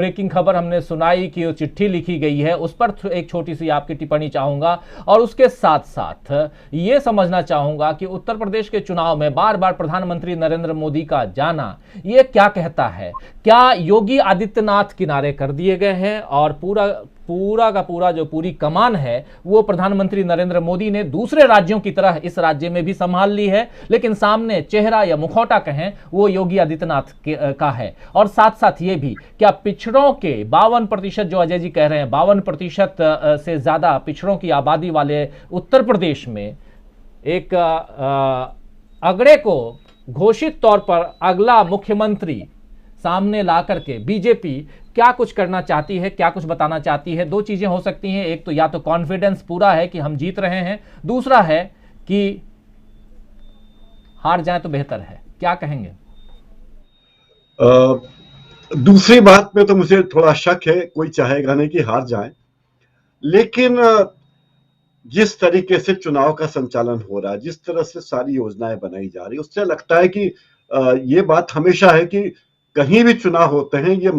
Breaking खबर हमने सुनाई कि वो चिट्ठी लिखी गई है, उस पर एक छोटी सी आपकी टिप्पणी चाहूंगा। और उसके साथ साथ ये समझना चाहूंगा कि उत्तर प्रदेश के चुनाव में बार बार प्रधानमंत्री नरेंद्र मोदी का जाना ये क्या कहता है? क्या योगी आदित्यनाथ किनारे कर दिए गए हैं और पूरा पूरा का पूरा जो पूरी कमान है वो प्रधानमंत्री नरेंद्र मोदी ने दूसरे राज्यों की तरह इस राज्य में भी संभाल ली है, लेकिन सामने चेहरा या मुखौटा कहें वो योगी आदित्यनाथ का है? और साथ साथ ये भी, क्या पिछड़ों के 52% जो अजय जी कह रहे हैं, 52% से ज्यादा पिछड़ों की आबादी वाले उत्तर प्रदेश में एक अगड़े को घोषित तौर पर अगला मुख्यमंत्री सामने ला करके बीजेपी क्या कुछ करना चाहती है, क्या कुछ बताना चाहती है? दो चीजें हो सकती हैं, एक तो या तो कॉन्फिडेंस पूरा है कि हम जीत रहे हैं, दूसरा है कि हार जाए तो बेहतर है। क्या कहेंगे? दूसरी बात में तो मुझे थोड़ा शक है, कोई चाहेगा नहीं कि हार जाए, लेकिन जिस तरीके से चुनाव का संचालन हो रहा है, जिस तरह से सारी योजनाएं बनाई जा रही है, उससे लगता है कि ये बात हमेशा है कि कहीं भी चुनाव होते हैं, ये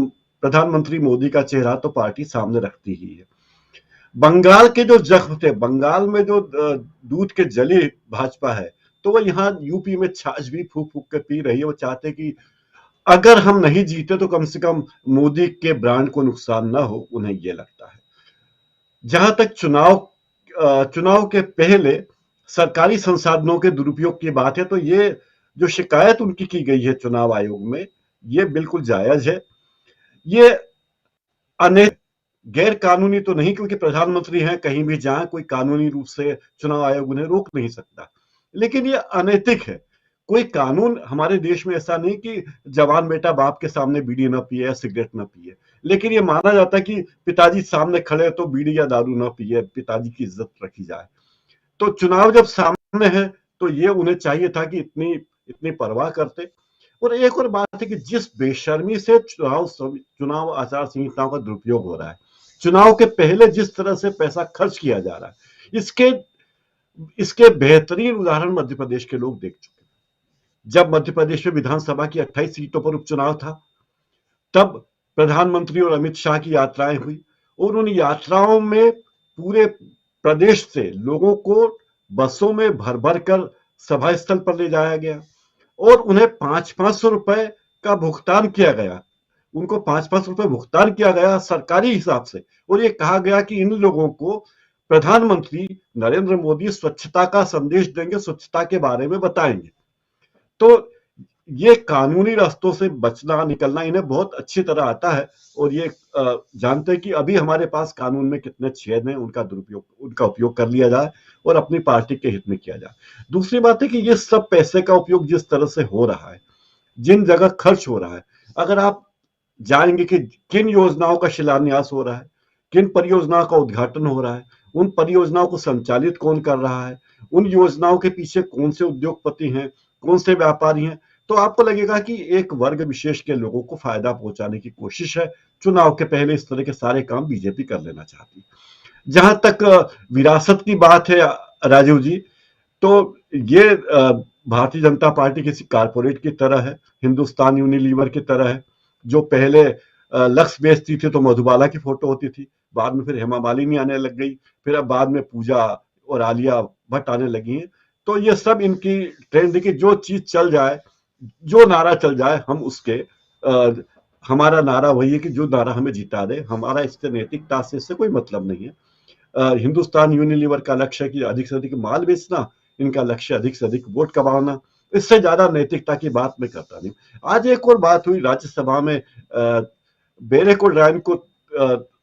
प्रधानमंत्री मोदी का चेहरा तो पार्टी सामने रखती ही है। बंगाल के जो जख्म थे, बंगाल में जो दूध के जली भाजपा है, तो वो यहाँ यूपी में छाछ भी फूक फूक के पी रही है। वो चाहते कि अगर हम नहीं जीते तो कम से कम मोदी के ब्रांड को नुकसान ना हो, उन्हें ये लगता है। जहां तक चुनाव के पहले सरकारी संसाधनों के दुरुपयोग की बात है, तो ये जो शिकायत उनकी की गई है चुनाव आयोग में, ये बिल्कुल जायज है। ये अनैतिक, गैर कानूनी तो नहीं, क्योंकि प्रधानमंत्री हैं, कहीं भी जाएं कोई कानूनी रूप से चुनाव आयोग उन्हें रोक नहीं सकता, लेकिन ये अनैतिक है। कोई कानून हमारे देश में ऐसा नहीं कि जवान बेटा बाप के सामने बीड़ी ना पिए या सिगरेट ना पिए, लेकिन ये माना जाता है कि पिताजी सामने खड़े तो बीड़ी या दारू ना पिए, पिताजी की इज्जत रखी जाए। तो चुनाव जब सामने है तो ये उन्हें चाहिए था कि इतनी इतनी परवाह करते। और एक और बात है कि जिस बेशर्मी से चुनाव आचार संहिताओं का दुरुपयोग हो रहा है, चुनाव के पहले जिस तरह से पैसा खर्च किया जा रहा है, इसके बेहतरीन उदाहरण मध्य प्रदेश के लोग देख चुके हैं। जब मध्य प्रदेश में विधानसभा की 28 सीटों पर उपचुनाव था, तब प्रधानमंत्री और अमित शाह की यात्राएं हुई, और उन यात्राओं में पूरे प्रदेश से लोगों को बसों में भर भर कर सभा स्थल पर ले जाया गया और उन्हें 500-500 रुपए का भुगतान किया गया। उनको 500-500 रुपए भुगतान किया गया सरकारी हिसाब से, और ये कहा गया कि इन लोगों को प्रधानमंत्री नरेंद्र मोदी स्वच्छता का संदेश देंगे, स्वच्छता के बारे में बताएंगे। तो ये कानूनी रास्तों से बचना निकलना इन्हें बहुत अच्छी तरह आता है, और ये जानते हैं कि अभी हमारे पास कानून में कितने छेद हैं, उनका उपयोग कर लिया जाए और अपनी पार्टी के हित में किया जाए। दूसरी बात है कि ये सब पैसे का उपयोग जिस तरह से हो रहा है, जिन जगह खर्च हो रहा है, अगर आप जानेंगे कि किन योजनाओं का शिलान्यास हो रहा है, किन परियोजनाओं का उद्घाटन हो रहा है, उन परियोजनाओं को संचालित कौन कर रहा है, उन योजनाओं के पीछे कौन से उद्योगपति हैं, कौन से व्यापारी हैं, तो आपको लगेगा कि एक वर्ग विशेष के लोगों को फायदा पहुंचाने की कोशिश है। चुनाव के पहले इस तरह के सारे काम बीजेपी कर लेना चाहती है। जहां तक विरासत की बात है राजीव जी, तो ये भारतीय जनता पार्टी किसी कारपोरेट की तरह है, हिंदुस्तान यूनिलीवर की तरह है, जो पहले लक्स बेचती थी तो मधुबाला की फोटो होती थी, बाद में फिर हेमा मालिनी आने लग गई, फिर अब बाद में पूजा और आलिया भट्ट आने लगी हैं। तो ये सब इनकी ट्रेंड है कि जो चीज चल जाए, जो नारा चल जाए, हम उसके हमारा नारा वही है कि जो नारा हमें जिता दे, हमारा इससे नैतिकता से इससे कोई मतलब नहीं है। हिंदुस्तान यूनिलीवर का लक्ष्य है कि अधिक से अधिक माल बेचना, इनका लक्ष्य अधिक से अधिक वोट कमाना, इससे ज्यादा नैतिकता की बात मैं करता नहीं। आज एक और बात हुई राज्यसभा में, बेरेक और ड्रायन को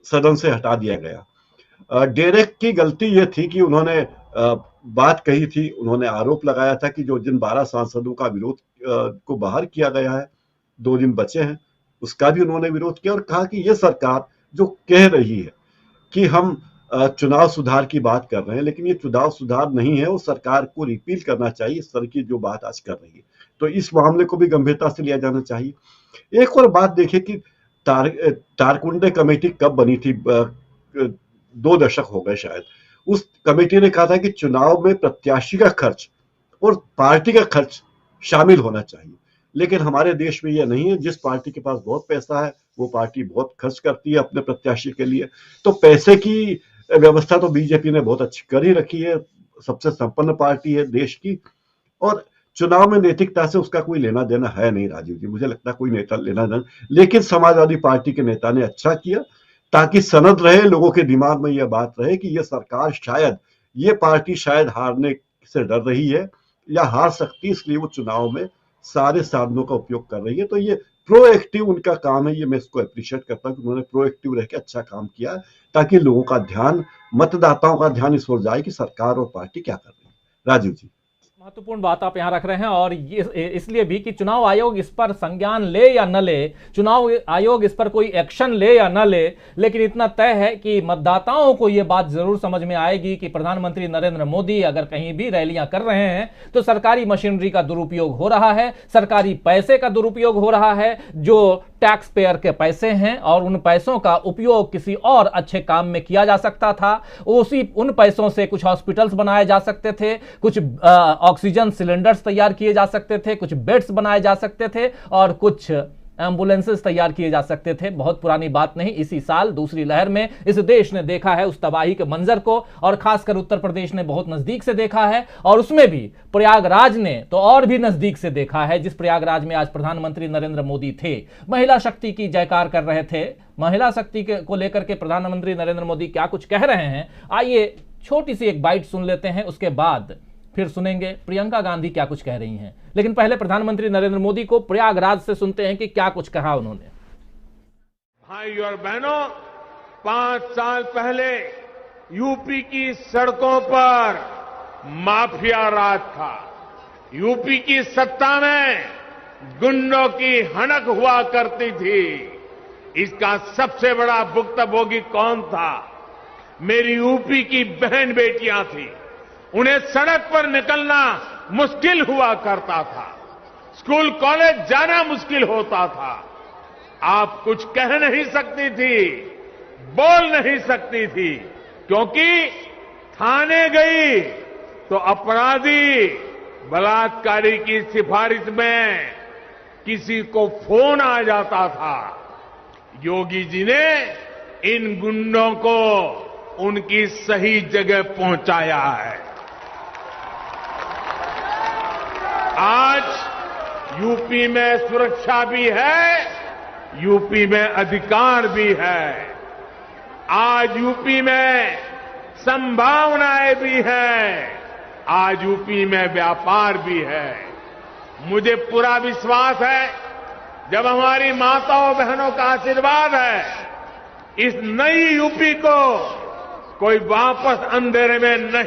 सदन से हटा दिया गया। डेरेक की गलती यह थी कि उन्होंने बात कही थी, उन्होंने आरोप लगाया था कि जो जिन 12 सांसदों का विरोध को बाहर किया गया है, 2 दिन बचे हैं, उसका भी उन्होंने विरोध किया और कहा कि यह सरकार जो कह रही है कि हम चुनाव सुधार की बात कर रहे हैं, लेकिन ये चुनाव सुधार नहीं है, वो सरकार को रिपील करना चाहिए, इस तरह की जो बात आज कर रही है। तो इस मामले को भी गंभीरता से लिया जाना चाहिए। एक और बात देखिए कि तारकुंडे कमेटी कब बनी थी, 2 दशक हो गए शायद। उस कमेटी ने कहा था कि चुनाव में प्रत्याशी का खर्च और पार्टी का खर्च शामिल होना चाहिए, लेकिन हमारे देश में यह नहीं है। जिस पार्टी के पास बहुत पैसा है वो पार्टी बहुत खर्च करती है अपने प्रत्याशी के लिए। तो पैसे की व्यवस्था तो बीजेपी ने बहुत अच्छी कर ही रखी है, सबसे संपन्न पार्टी है देश की, और चुनाव में नैतिकता से उसका कोई लेना देना है नहीं राजीव जी, मुझे लगता है कोई नेता लेना देना। लेकिन समाजवादी पार्टी के नेता ने अच्छा किया, ताकि सनद रहे, लोगों के दिमाग में यह बात रहे कि यह सरकार शायद, ये पार्टी शायद हारने से डर रही है या हार सकती, इसलिए वो चुनाव में सारे साधनों का उपयोग कर रही है। तो ये प्रोएक्टिव उनका काम है, ये मैं इसको अप्रिशिएट करता हूं कि उन्होंने प्रोएक्टिव रह के अच्छा काम किया, ताकि लोगों का ध्यान, मतदाताओं का ध्यान इस ओर जाए कि सरकार और पार्टी क्या कर रही है। राजीव जी, महत्वपूर्ण बात आप यहां रख रहे हैं, और ये इसलिए भी कि चुनाव आयोग इस पर संज्ञान ले या न ले, चुनाव आयोग इस पर कोई एक्शन ले या न ले, लेकिन इतना तय है कि मतदाताओं को यह बात जरूर समझ में आएगी कि प्रधानमंत्री नरेंद्र मोदी अगर कहीं भी रैलियां कर रहे हैं तो सरकारी मशीनरी का दुरुपयोग हो रहा है, सरकारी पैसे का दुरुपयोग हो रहा है, जो टैक्स पेयर के पैसे हैं, और उन पैसों का उपयोग किसी और अच्छे काम में किया जा सकता था। उन पैसों से कुछ हॉस्पिटल्स बनाए जा सकते थे, कुछ ऑक्सीजन सिलेंडर्स तैयार किए जा सकते थे, कुछ बेड्स बनाए जा सकते थे, और कुछ एम्बुलेंसेस तैयार किए जा सकते थे। बहुत पुरानी बात नहीं, इसी साल दूसरी लहर में इस देश ने देखा है उस तबाही के मंजर को, और खासकर उत्तर प्रदेश ने बहुत नजदीक से देखा है, और उसमें भी प्रयागराज ने तो और भी नजदीक से देखा है, जिस प्रयागराज में आज प्रधानमंत्री नरेंद्र मोदी थे, महिला शक्ति की जयकार कर रहे थे। महिला शक्ति को लेकर के प्रधानमंत्री नरेंद्र मोदी क्या कुछ कह रहे हैं, आइए छोटी सी एक बाइट सुन लेते हैं, उसके बाद फिर सुनेंगे प्रियंका गांधी क्या कुछ कह रही हैं। लेकिन पहले प्रधानमंत्री नरेंद्र मोदी को प्रयागराज से सुनते हैं कि क्या कुछ कहा उन्होंने। भाई और बहनों, 5 साल पहले यूपी की सड़कों पर माफिया राज था। यूपी की सत्ता में गुंडों की हनक हुआ करती थी। इसका सबसे बड़ा भुक्तभोगी कौन था? मेरी यूपी की बहन बेटियां थी। उन्हें सड़क पर निकलना मुश्किल हुआ करता था, स्कूल कॉलेज जाना मुश्किल होता था। आप कुछ कह नहीं सकती थी, बोल नहीं सकती थी, क्योंकि थाने गई तो अपराधी बलात्कारी की सिफारिश में किसी को फोन आ जाता था। योगी जी ने इन गुंडों को उनकी सही जगह पहुंचाया है। आज यूपी में सुरक्षा भी है, यूपी में अधिकार भी है। आज यूपी में संभावनाएं भी हैं, आज यूपी में व्यापार भी है। मुझे पूरा विश्वास है, जब हमारी माताओं बहनों का आशीर्वाद है, इस नई यूपी को कोई वापस अंधेरे में नहीं